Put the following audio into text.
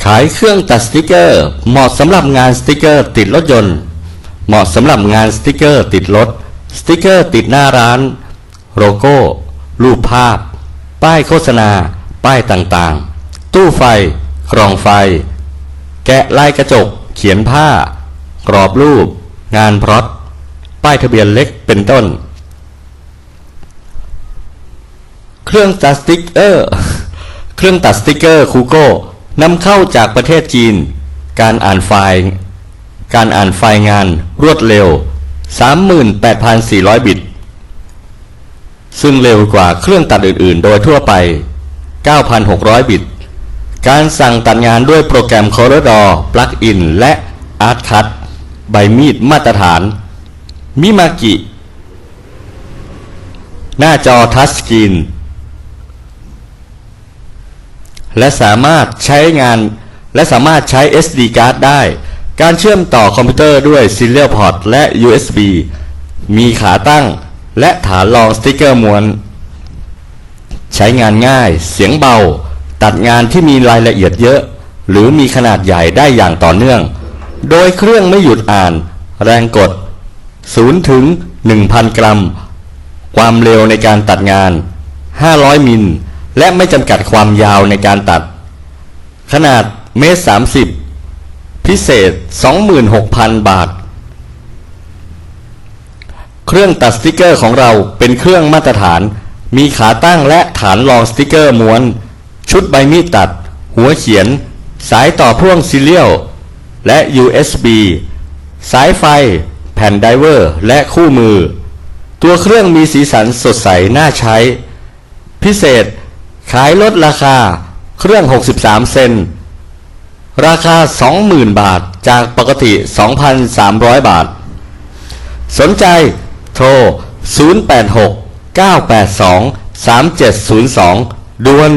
ขายเครื่องตัดสติกเกอร์เหมาะสำหรับงานสติกเกอร์ติดรถยนต์เหมาะสำหรับงานสติกเกอร์ติดรถสติกเกอร์ติดหน้าร้านโลโก้รูปภาพป้ายโฆษณาป้ายต่างๆตู้ไฟกล่องไฟแกะลายกระจกเขียนผ้ากรอบรูปงานพร็อตป้ายทะเบียนเล็กเป็นต้นเครื่องตัดสติกเกอร์คูโก้นำเข้าจากประเทศจีนการอ่านไฟล์งานรวดเร็ว 38,400 บิตซึ่งเร็วกว่าเครื่องตัดอื่นๆโดยทั่วไป 9,600 บิตการสั่งตัดงานด้วยโปรแกรม Corridor ปลั๊กอินและ Art Cut ใบมีดมาตรฐานมิมากิหน้าจอทัชสกรีนและสามารถใช้ SD card ได้การเชื่อมต่อคอมพิวเตอร์ด้วย Serial Port และ USB มีขาตั้งและฐานรองสติกเกอร์ม้วนใช้งานง่ายเสียงเบาตัดงานที่มีรายละเอียดเยอะหรือมีขนาดใหญ่ได้อย่างต่อเนื่องโดยเครื่องไม่หยุดอ่านแรงกด 0 ถึง 1,000 กรัมความเร็วในการตัดงาน 500 มิลและไม่จำกัดความยาวในการตัดขนาด1.30 เมตรพิเศษ 26,000 บาทเครื่องตัดสติกเกอร์ของเราเป็นเครื่องมาตรฐานมีขาตั้งและฐานรองสติกเกอร์ม้วนชุดใบมีดตัดหัวเขียนสายต่อพ่วงซีเรียลและ USB สายไฟแผ่นไดเวอร์และคู่มือตัวเครื่องมีสีสันสดใสน่าใช้พิเศษขายลดราคาเครื่อง63 เซนราคา 20,000 บาทจากปกติ 2,300 บาทสนใจโทร 086 982 3702 ด่วน